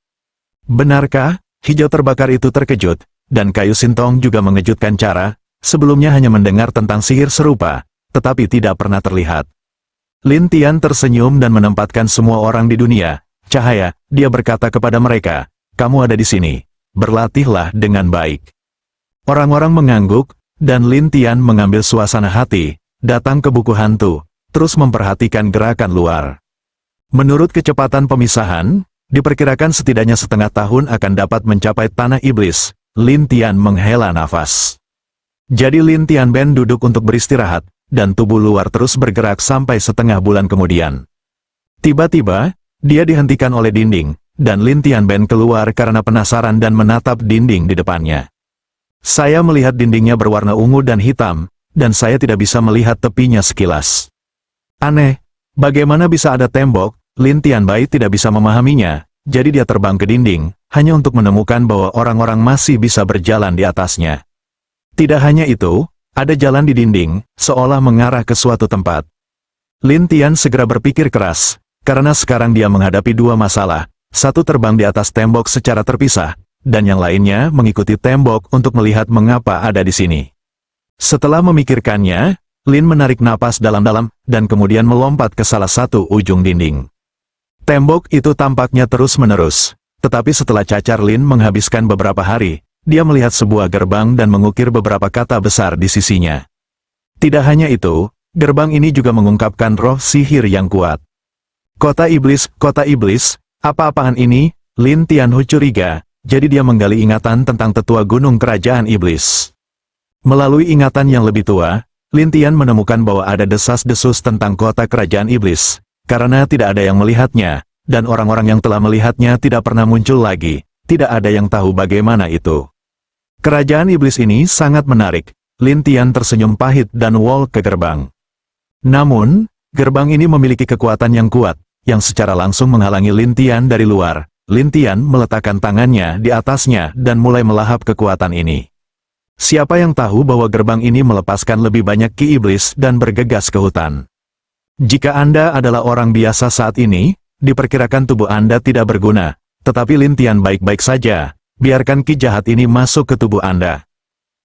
Benarkah? Hijau terbakar itu terkejut, dan kayu Xintong juga mengejutkan cara, sebelumnya hanya mendengar tentang sihir serupa, tetapi tidak pernah terlihat. Lin Tian tersenyum dan menempatkan semua orang di dunia, cahaya, dia berkata kepada mereka, kamu ada di sini. Berlatihlah dengan baik. Orang-orang mengangguk, dan Lin Tian mengambil suasana hati, datang ke buku hantu, terus memperhatikan gerakan luar. Menurut kecepatan pemisahan, diperkirakan setidaknya setengah tahun akan dapat mencapai tanah iblis. Lin Tian menghela nafas. Jadi Lin Tianben duduk untuk beristirahat, dan tubuh luar terus bergerak sampai setengah bulan kemudian. Tiba-tiba, dia dihentikan oleh dinding, dan Lin Tianben keluar karena penasaran dan menatap dinding di depannya. Saya melihat dindingnya berwarna ungu dan hitam, dan saya tidak bisa melihat tepinya sekilas. Aneh, bagaimana bisa ada tembok? Lin Tianbai tidak bisa memahaminya, jadi dia terbang ke dinding, hanya untuk menemukan bahwa orang-orang masih bisa berjalan di atasnya. Tidak hanya itu, ada jalan di dinding, seolah mengarah ke suatu tempat. Lin Tian segera berpikir keras, karena sekarang dia menghadapi dua masalah. Satu terbang di atas tembok secara terpisah, dan yang lainnya mengikuti tembok untuk melihat mengapa ada di sini. Setelah memikirkannya, Lin menarik napas dalam-dalam, dan kemudian melompat ke salah satu ujung dinding. Tembok itu tampaknya terus-menerus, tetapi setelah cacar Lin menghabiskan beberapa hari, dia melihat sebuah gerbang dan mengukir beberapa kata besar di sisinya. Tidak hanya itu, gerbang ini juga mengungkapkan roh sihir yang kuat. Kota iblis, apa-apaan ini? Lin Tianhu curiga, jadi dia menggali ingatan tentang tetua gunung kerajaan iblis. Melalui ingatan yang lebih tua, Lin Tian menemukan bahwa ada desas-desus tentang kota kerajaan iblis, karena tidak ada yang melihatnya, dan orang-orang yang telah melihatnya tidak pernah muncul lagi, tidak ada yang tahu bagaimana itu. Kerajaan iblis ini sangat menarik, Lin Tian tersenyum pahit dan walk ke gerbang. Namun, gerbang ini memiliki kekuatan yang kuat, yang secara langsung menghalangi Lin Tian dari luar. Lin Tian meletakkan tangannya di atasnya dan mulai melahap kekuatan ini. Siapa yang tahu bahwa gerbang ini melepaskan lebih banyak ki iblis dan bergegas ke hutan. Jika Anda adalah orang biasa saat ini, diperkirakan tubuh Anda tidak berguna. Tetapi Lin Tian baik-baik saja. Biarkan ki jahat ini masuk ke tubuh Anda.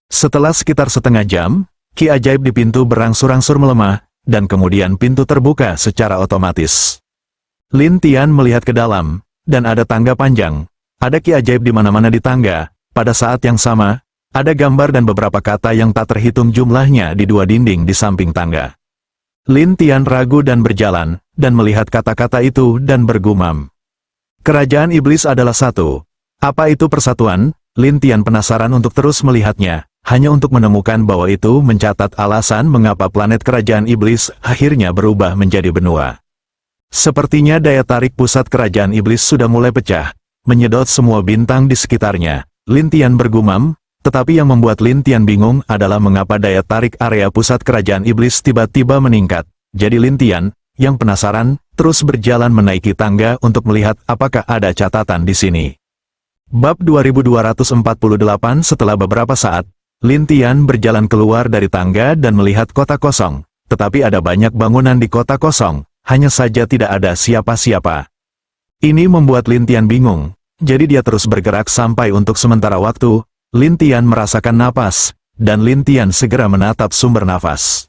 Setelah sekitar setengah jam, ki ajaib di pintu berangsur-angsur melemah, dan kemudian pintu terbuka secara otomatis. Lin Tian melihat ke dalam, dan ada tangga panjang. Ada ki ajaib di mana-mana di tangga. Pada saat yang sama, ada gambar dan beberapa kata yang tak terhitung jumlahnya di dua dinding di samping tangga. Lin Tian ragu dan berjalan, dan melihat kata-kata itu dan bergumam. Kerajaan iblis adalah satu. Apa itu persatuan? Lin Tian penasaran untuk terus melihatnya, hanya untuk menemukan bahwa itu mencatat alasan mengapa planet kerajaan iblis akhirnya berubah menjadi benua. Sepertinya daya tarik pusat kerajaan iblis sudah mulai pecah, menyedot semua bintang di sekitarnya. Lin Tian bergumam, tetapi yang membuat Lin Tian bingung adalah mengapa daya tarik area pusat kerajaan iblis tiba-tiba meningkat. Jadi Lin Tian, yang penasaran, terus berjalan menaiki tangga untuk melihat apakah ada catatan di sini. Bab 2248. Setelah beberapa saat, Lin Tian berjalan keluar dari tangga dan melihat kota kosong. Tetapi ada banyak bangunan di kota kosong, hanya saja tidak ada siapa-siapa. Ini membuat Lin Tian bingung, jadi dia terus bergerak sampai untuk sementara waktu. Lin Tian merasakan napas, dan Lin Tian segera menatap sumber nafas.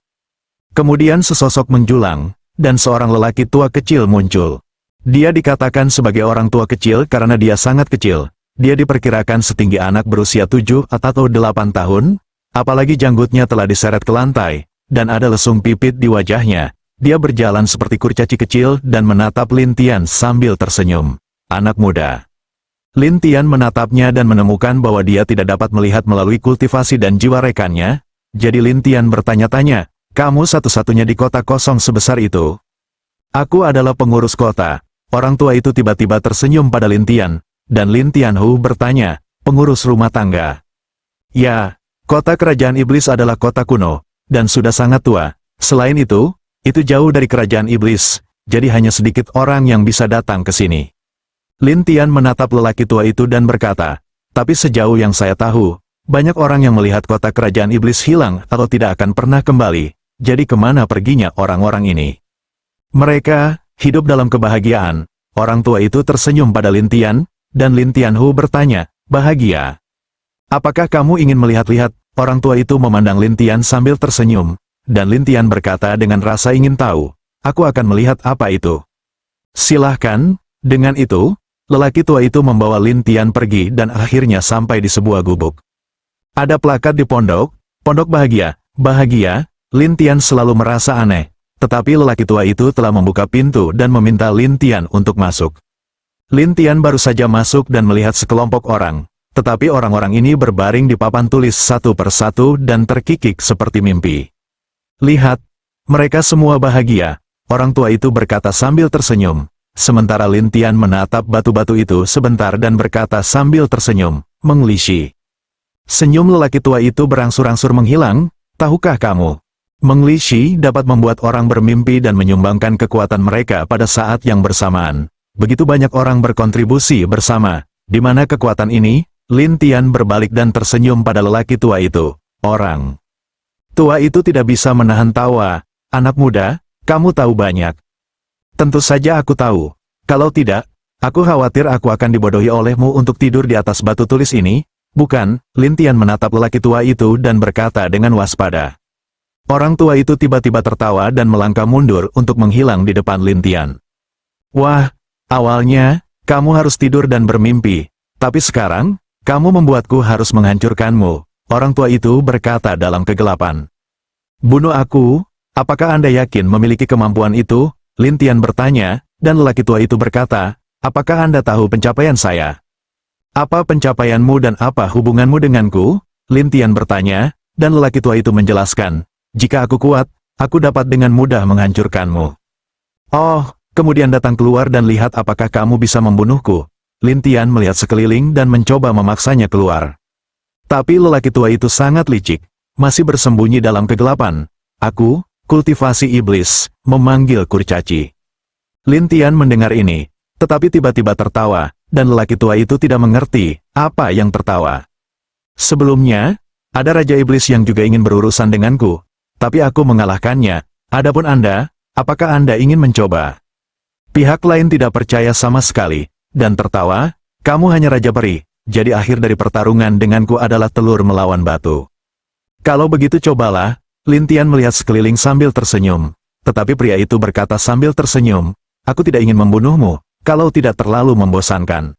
Kemudian sesosok menjulang, dan seorang lelaki tua kecil muncul. Dia dikatakan sebagai orang tua kecil karena dia sangat kecil. Dia diperkirakan setinggi anak berusia 7 atau 8 tahun, apalagi janggutnya telah diseret ke lantai, dan ada lesung pipit di wajahnya. Dia berjalan seperti kurcaci kecil dan menatap Lin Tian sambil tersenyum. Anak muda. Lin Tian menatapnya dan menemukan bahwa dia tidak dapat melihat melalui kultivasi dan jiwa rekannya. Jadi Lin Tian bertanya-tanya, "Kamu satu-satunya di kota kosong sebesar itu?" "Aku adalah pengurus kota." Orang tua itu tiba-tiba tersenyum pada Lin Tian, dan Lin Tianhu bertanya, "Pengurus rumah tangga?" "Ya, kota kerajaan iblis adalah kota kuno, dan sudah sangat tua. Selain itu jauh dari kerajaan iblis, jadi hanya sedikit orang yang bisa datang ke sini." Lin Tian menatap lelaki tua itu dan berkata, "Tapi sejauh yang saya tahu, banyak orang yang melihat kota kerajaan iblis hilang atau tidak akan pernah kembali. Jadi kemana perginya orang-orang ini?" "Mereka hidup dalam kebahagiaan." Orang tua itu tersenyum pada Lin Tian, dan Lin Tianhu bertanya, "Bahagia? Apakah kamu ingin melihat-lihat?" Orang tua itu memandang Lin Tian sambil tersenyum, dan Lin Tian berkata dengan rasa ingin tahu, "Aku akan melihat apa itu." "Silahkan." Dengan itu, lelaki tua itu membawa Lin Tian pergi dan akhirnya sampai di sebuah gubuk. Ada plakat di pondok bahagia, bahagia. Lin Tian selalu merasa aneh, tetapi lelaki tua itu telah membuka pintu dan meminta Lin Tian untuk masuk. Lin Tian baru saja masuk dan melihat sekelompok orang, tetapi orang-orang ini berbaring di papan tulis satu persatu dan terkikik seperti mimpi. "Lihat, mereka semua bahagia," orang tua itu berkata sambil tersenyum. Sementara Lin Tian menatap batu-batu itu sebentar dan berkata sambil tersenyum, "Menglisi." Senyum lelaki tua itu berangsur-angsur menghilang. "Tahukah kamu, menglisi dapat membuat orang bermimpi dan menyumbangkan kekuatan mereka pada saat yang bersamaan. Begitu banyak orang berkontribusi bersama. Di mana kekuatan ini?" Lin Tian berbalik dan tersenyum pada lelaki tua itu. Orang tua itu tidak bisa menahan tawa. "Anak muda, kamu tahu banyak." "Tentu saja aku tahu. Kalau tidak, aku khawatir aku akan dibodohi olehmu untuk tidur di atas batu tulis ini." "Bukan." Lin Tian menatap lelaki tua itu dan berkata dengan waspada. Orang tua itu tiba-tiba tertawa dan melangkah mundur untuk menghilang di depan Lin Tian. "Wah, awalnya, kamu harus tidur dan bermimpi. Tapi sekarang, kamu membuatku harus menghancurkanmu." Orang tua itu berkata dalam kegelapan. "Bunuh aku? Apakah Anda yakin memiliki kemampuan itu?" Lin Tian bertanya, dan lelaki tua itu berkata, "Apakah Anda tahu pencapaian saya?" "Apa pencapaianmu dan apa hubunganmu denganku?" Lin Tian bertanya, dan lelaki tua itu menjelaskan, "Jika aku kuat, aku dapat dengan mudah menghancurkanmu." "Oh," kemudian datang keluar dan lihat apakah kamu bisa membunuhku." Lin Tian melihat sekeliling dan mencoba memaksanya keluar. Tapi lelaki tua itu sangat licik, masih bersembunyi dalam kegelapan. "Aku, kultivasi iblis, memanggil kurcaci." Lin Tian mendengar ini, tetapi tiba-tiba tertawa, dan lelaki tua itu tidak mengerti apa yang tertawa. "Sebelumnya, ada Raja Iblis yang juga ingin berurusan denganku, tapi aku mengalahkannya. Adapun Anda, Apakah Anda ingin mencoba? Pihak lain tidak percaya sama sekali, dan tertawa, kamu hanya Raja Peri, jadi akhir dari pertarungan denganku adalah telur melawan batu. Kalau begitu cobalah, Lin Tian melihat sekeliling sambil tersenyum. Tetapi pria itu berkata sambil tersenyum, aku tidak ingin membunuhmu, kalau tidak terlalu membosankan.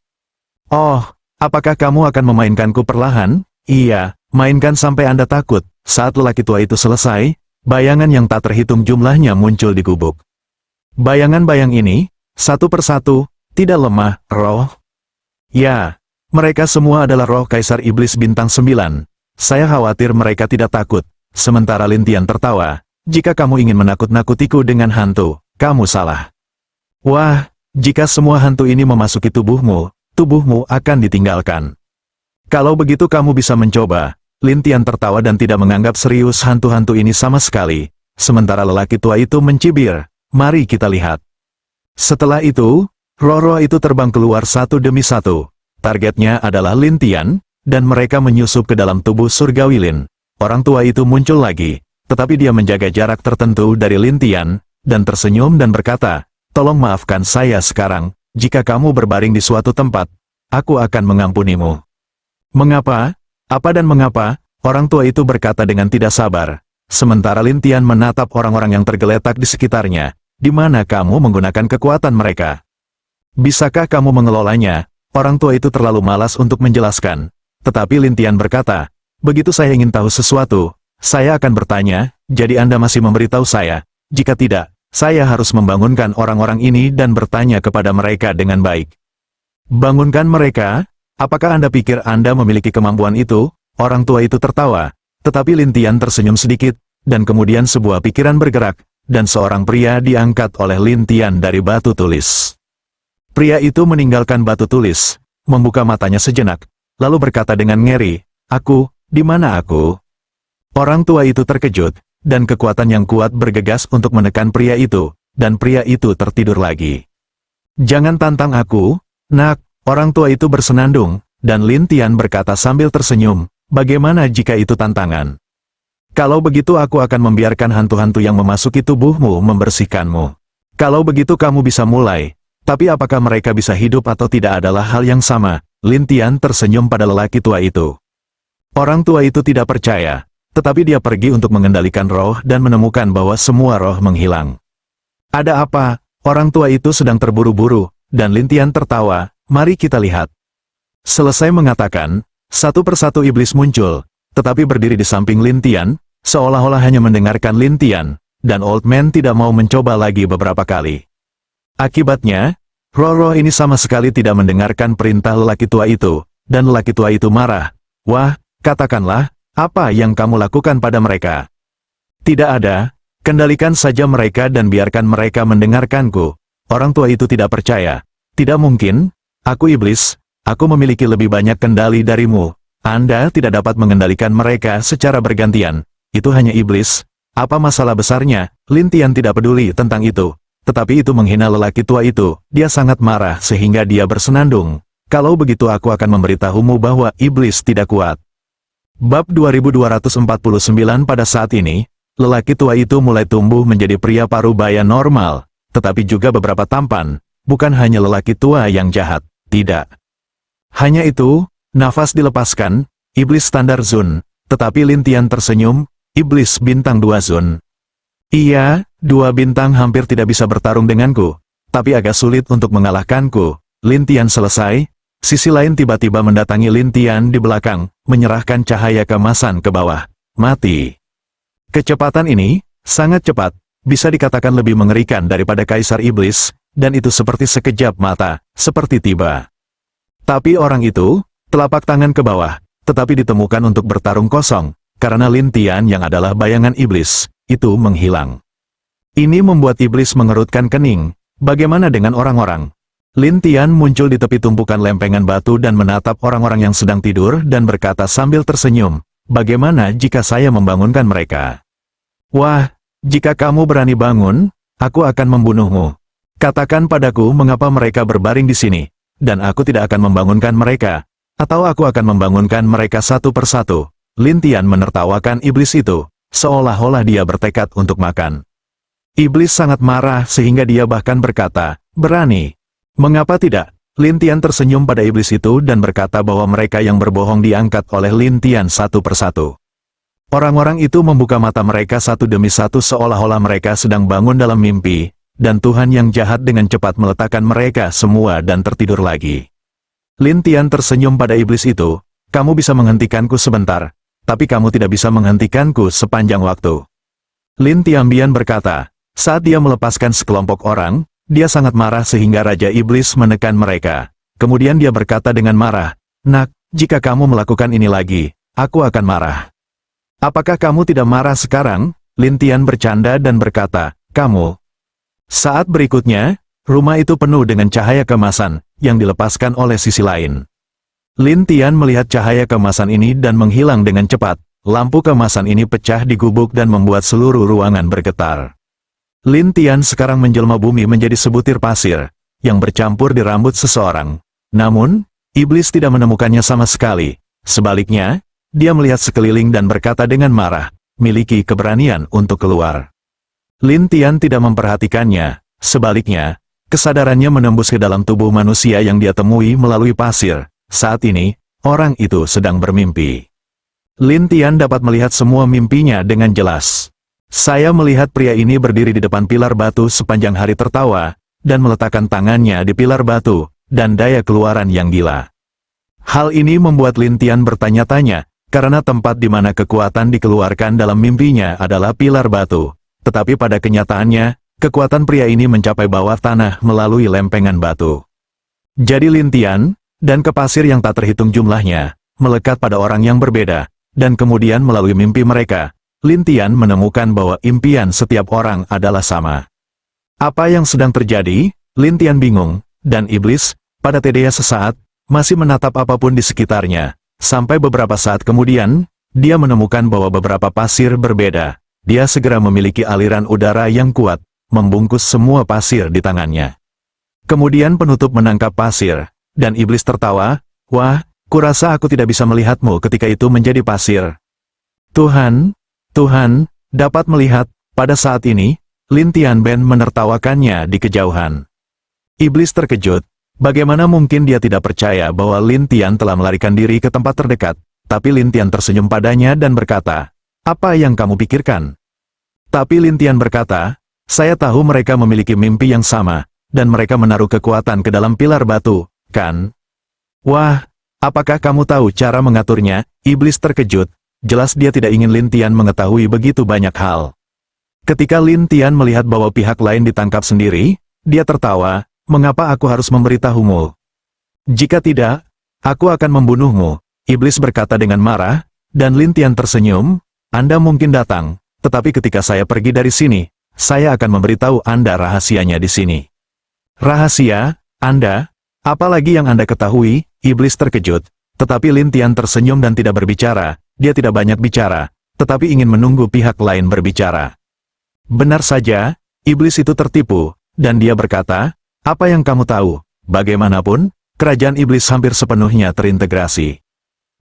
Oh, apakah kamu akan memainkanku perlahan? Iya, mainkan sampai Anda takut. Saat lelaki tua itu selesai, bayangan yang tak terhitung jumlahnya muncul di gubuk. Bayangan-bayang ini, satu persatu, tidak lemah, roh. Ya, mereka semua adalah roh Kaisar Iblis Bintang 9. Saya khawatir mereka tidak takut. Sementara Lin Tian tertawa, jika kamu ingin menakut-nakutiku dengan hantu, kamu salah. Wah, jika semua hantu ini memasuki tubuhmu, tubuhmu akan ditinggalkan. Kalau begitu kamu bisa mencoba. Lin Tian tertawa dan tidak menganggap serius hantu-hantu ini sama sekali. Sementara lelaki tua itu mencibir, mari kita lihat. Setelah itu, roh-roh itu terbang keluar satu demi satu. Targetnya adalah Lin Tian, dan mereka menyusup ke dalam tubuh surgawi Lin. Orang tua itu muncul lagi, tetapi dia menjaga jarak tertentu dari Lin Tian, dan tersenyum dan berkata, tolong maafkan saya sekarang, jika kamu berbaring di suatu tempat, aku akan mengampunimu. Mengapa? Apa dan mengapa? Orang tua itu berkata dengan tidak sabar. Sementara Lin Tian menatap orang-orang yang tergeletak di sekitarnya. Di mana kamu menggunakan kekuatan mereka? Bisakah kamu mengelolanya? Orang tua itu terlalu malas untuk menjelaskan. Tetapi Lin Tian berkata, begitu saya ingin tahu sesuatu, saya akan bertanya, jadi Anda masih memberitahu saya. Jika tidak, saya harus membangunkan orang-orang ini dan bertanya kepada mereka dengan baik. Bangunkan mereka? Apakah Anda pikir Anda memiliki kemampuan itu? Orang tua itu tertawa, tetapi Lin Tian tersenyum sedikit, dan kemudian sebuah pikiran bergerak, dan seorang pria diangkat oleh Lin Tian dari batu tulis. Pria itu meninggalkan batu tulis, membuka matanya sejenak, lalu berkata dengan ngeri, aku, di mana aku? Orang tua itu terkejut, dan kekuatan yang kuat bergegas untuk menekan pria itu, dan pria itu tertidur lagi. Jangan tantang aku, nak, orang tua itu bersenandung, dan Lin Tian berkata sambil tersenyum, bagaimana jika itu tantangan? Kalau begitu aku akan membiarkan hantu-hantu yang memasuki tubuhmu membersihkanmu. Kalau begitu kamu bisa mulai, tapi apakah mereka bisa hidup atau tidak adalah hal yang sama. Lin Tian tersenyum pada lelaki tua itu. Orang tua itu tidak percaya, tetapi dia pergi untuk mengendalikan roh dan menemukan bahwa semua roh menghilang. Ada apa? Orang tua itu sedang terburu-buru, dan Lin Tian tertawa, mari kita lihat. Selesai mengatakan, satu persatu iblis muncul, tetapi berdiri di samping Lin Tian, seolah-olah hanya mendengarkan Lin Tian, dan Old Man tidak mau mencoba lagi beberapa kali. Akibatnya, roh-roh ini sama sekali tidak mendengarkan perintah lelaki tua itu, dan lelaki tua itu marah. Wah, katakanlah, apa yang kamu lakukan pada mereka? Tidak ada, kendalikan saja mereka dan biarkan mereka mendengarkanku. Orang tua itu tidak percaya. Tidak mungkin, aku iblis, aku memiliki lebih banyak kendali darimu. Anda tidak dapat mengendalikan mereka secara bergantian. Itu hanya iblis. Apa masalah besarnya? Lin Tian tidak peduli tentang itu. Tetapi itu menghina lelaki tua itu. Dia sangat marah sehingga dia bersenandung. Kalau begitu aku akan memberitahumu bahwa iblis tidak kuat. Bab 2249. Pada saat ini, lelaki tua itu mulai tumbuh menjadi pria parubaya normal. Tetapi juga beberapa tampan. Bukan hanya lelaki tua yang jahat. Tidak. Hanya itu, nafas dilepaskan, iblis standar Zun. Tetapi Lin Tian tersenyum. Iblis bintang 2 Zun. Iya, 2 bintang hampir tidak bisa bertarung denganku, tapi agak sulit untuk mengalahkanku. Lin Tian selesai, sisi lain tiba-tiba mendatangi Lin Tian di belakang, menyerahkan cahaya keemasan ke bawah. Mati. Kecepatan ini, sangat cepat, bisa dikatakan lebih mengerikan daripada Kaisar Iblis, dan itu seperti sekejap mata, seperti tiba. Tapi orang itu, telapak tangan ke bawah, tetapi ditemukan untuk bertarung kosong. Karena Lin Tian yang adalah bayangan iblis, itu menghilang. Ini membuat iblis mengerutkan kening. Bagaimana dengan orang-orang? Lin Tian muncul di tepi tumpukan lempengan batu dan menatap orang-orang yang sedang tidur dan berkata sambil tersenyum, bagaimana jika saya membangunkan mereka? Wah, jika kamu berani bangun, aku akan membunuhmu. Katakan padaku mengapa mereka berbaring di sini, dan aku tidak akan membangunkan mereka, atau aku akan membangunkan mereka satu persatu. Lin Tian menertawakan iblis itu, seolah-olah dia bertekad untuk makan. Iblis sangat marah sehingga dia bahkan berkata, "Berani? Mengapa tidak?" Lin Tian tersenyum pada iblis itu dan berkata bahwa mereka yang berbohong diangkat oleh Lin Tian satu persatu. Orang-orang itu membuka mata mereka satu demi satu seolah-olah mereka sedang bangun dalam mimpi, dan Tuhan yang jahat dengan cepat meletakkan mereka semua dan tertidur lagi. Lin Tian tersenyum pada iblis itu, "Kamu bisa menghentikanku sebentar, tapi kamu tidak bisa menghentikanku sepanjang waktu." Lin Tianbian berkata, saat dia melepaskan sekelompok orang, dia sangat marah sehingga Raja Iblis menekan mereka. Kemudian dia berkata dengan marah, "Nak, jika kamu melakukan ini lagi, aku akan marah." "Apakah kamu tidak marah sekarang?" Lin Tian bercanda dan berkata, "Kamu." Saat berikutnya, rumah itu penuh dengan cahaya kemasan, yang dilepaskan oleh sisi lain. Lin Tian melihat cahaya kemasan ini dan menghilang dengan cepat. Lampu kemasan ini pecah di gubuk dan membuat seluruh ruangan bergetar. Lin Tian sekarang menjelma bumi menjadi sebutir pasir, yang bercampur di rambut seseorang. Namun, iblis tidak menemukannya sama sekali. Sebaliknya, dia melihat sekeliling dan berkata dengan marah, "Miliki keberanian untuk keluar." Lin Tian tidak memperhatikannya. Sebaliknya, kesadarannya menembus ke dalam tubuh manusia yang dia temui melalui pasir. Saat ini, orang itu sedang bermimpi. Lin Tian dapat melihat semua mimpinya dengan jelas. "Saya melihat pria ini berdiri di depan pilar batu sepanjang hari tertawa, dan meletakkan tangannya di pilar batu, dan daya keluaran yang gila." Hal ini membuat Lin Tian bertanya-tanya, karena tempat di mana kekuatan dikeluarkan dalam mimpinya adalah pilar batu. Tetapi pada kenyataannya, kekuatan pria ini mencapai bawah tanah melalui lempengan batu. Jadi Lin Tian, dan ke pasir yang tak terhitung jumlahnya, melekat pada orang yang berbeda. Dan kemudian melalui mimpi mereka, Lin Tian menemukan bahwa impian setiap orang adalah sama. Apa yang sedang terjadi? Lin Tian bingung, dan iblis, pada TDA sesaat, masih menatap apapun di sekitarnya. Sampai beberapa saat kemudian, dia menemukan bahwa beberapa pasir berbeda. Dia segera memiliki aliran udara yang kuat, membungkus semua pasir di tangannya. Kemudian penutup menangkap pasir, dan iblis tertawa, "Wah, kurasa aku tidak bisa melihatmu ketika itu menjadi pasir." Tuhan dapat melihat." Pada saat ini, Lin Tianben menertawakannya di kejauhan. Iblis terkejut. Bagaimana mungkin dia tidak percaya bahwa Lin Tian telah melarikan diri ke tempat terdekat, tapi Lin Tian tersenyum padanya dan berkata, "Apa yang kamu pikirkan?" Tapi Lin Tian berkata, "Saya tahu mereka memiliki mimpi yang sama, dan mereka menaruh kekuatan ke dalam pilar batu, kan?" "Wah, apakah kamu tahu cara mengaturnya?" Iblis terkejut. Jelas dia tidak ingin Lin Tian mengetahui begitu banyak hal. Ketika Lin Tian melihat bahwa pihak lain ditangkap sendiri, dia tertawa, "Mengapa aku harus memberitahumu? Jika tidak, aku akan membunuhmu." Iblis berkata dengan marah, dan Lin Tian tersenyum, "Anda mungkin datang, tetapi ketika saya pergi dari sini, saya akan memberitahu Anda rahasianya di sini." "Rahasia? Anda? Apalagi yang Anda ketahui?" Iblis terkejut. Tetapi Lin Tian tersenyum dan tidak berbicara. Dia tidak banyak bicara, tetapi ingin menunggu pihak lain berbicara. Benar saja, iblis itu tertipu, dan dia berkata, "Apa yang kamu tahu? Bagaimanapun, kerajaan iblis hampir sepenuhnya terintegrasi."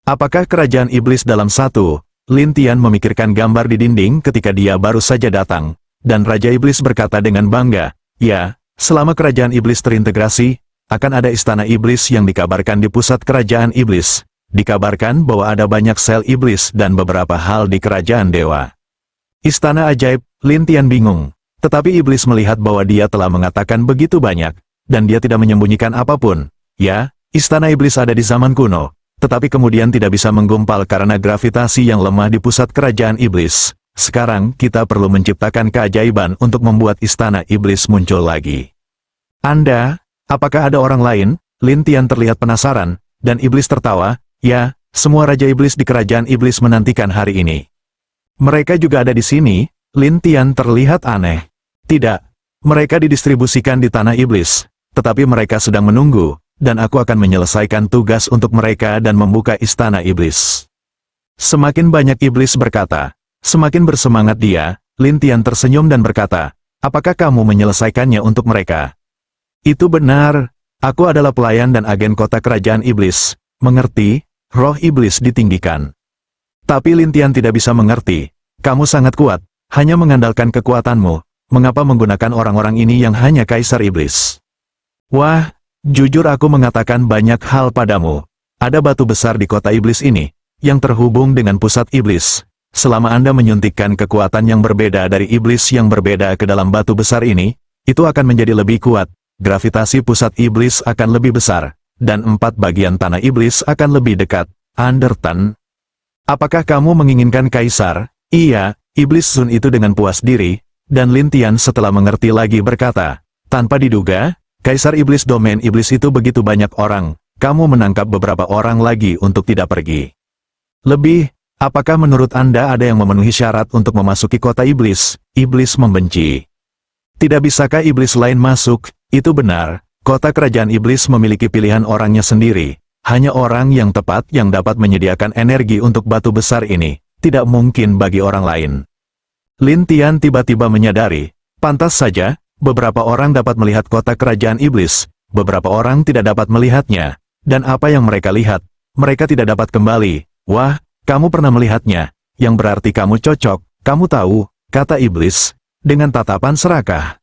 Apakah kerajaan iblis dalam satu? Lin Tian memikirkan gambar di dinding ketika dia baru saja datang, dan Raja Iblis berkata dengan bangga, "Ya, selama kerajaan iblis terintegrasi, akan ada istana iblis yang dikabarkan di pusat kerajaan iblis. Dikabarkan bahwa ada banyak sel iblis dan beberapa hal di kerajaan dewa." Istana ajaib, Lin Tian bingung. Tetapi iblis melihat bahwa dia telah mengatakan begitu banyak, dan dia tidak menyembunyikan apapun. Ya, istana iblis ada di zaman kuno, tetapi kemudian tidak bisa menggumpal karena gravitasi yang lemah di pusat kerajaan iblis. Sekarang kita perlu menciptakan keajaiban untuk membuat istana iblis muncul lagi. "Anda, apakah ada orang lain?" Lin Tian terlihat penasaran, dan iblis tertawa. "Ya, semua raja iblis di kerajaan iblis menantikan hari ini." "Mereka juga ada di sini?" Lin Tian terlihat aneh. "Tidak, mereka didistribusikan di tanah iblis, tetapi mereka sedang menunggu, dan aku akan menyelesaikan tugas untuk mereka dan membuka istana iblis." Semakin banyak iblis berkata, semakin bersemangat dia. Lin Tian tersenyum dan berkata, "Apakah kamu menyelesaikannya untuk mereka?" "Itu benar, aku adalah pelayan dan agen kota kerajaan iblis. Mengerti? Roh iblis ditinggikan." Tapi Lin Tian tidak bisa mengerti. "Kamu sangat kuat, hanya mengandalkan kekuatanmu. mengapa menggunakan orang-orang ini yang hanya Kaisar Iblis? Wah, jujur aku mengatakan banyak hal padamu. Ada batu besar di kota iblis ini, yang terhubung dengan pusat iblis. Selama Anda menyuntikkan kekuatan yang berbeda dari iblis yang berbeda ke dalam batu besar ini, itu akan menjadi lebih kuat. Gravitasi pusat iblis akan lebih besar, dan 4 bagian tanah iblis akan lebih dekat. Understand? Apakah kamu menginginkan Kaisar? Iya, iblis Sun itu dengan puas diri, dan Lin Tian setelah mengerti lagi berkata, tanpa diduga, Kaisar Iblis domain iblis itu begitu banyak orang, kamu menangkap beberapa orang lagi untuk tidak pergi. Lebih, apakah menurut Anda ada yang memenuhi syarat untuk memasuki kota iblis? Iblis membenci. Tidak bisakah iblis lain masuk? Itu benar, kota kerajaan iblis memiliki pilihan orangnya sendiri. Hanya orang yang tepat yang dapat menyediakan energi untuk batu besar ini, tidak mungkin bagi orang lain. Lin Tian tiba-tiba menyadari, pantas saja, beberapa orang dapat melihat kota kerajaan iblis, beberapa orang tidak dapat melihatnya, dan apa yang mereka lihat, mereka tidak dapat kembali. Wah, kamu pernah melihatnya, yang berarti kamu cocok, kamu tahu, kata iblis, dengan tatapan serakah.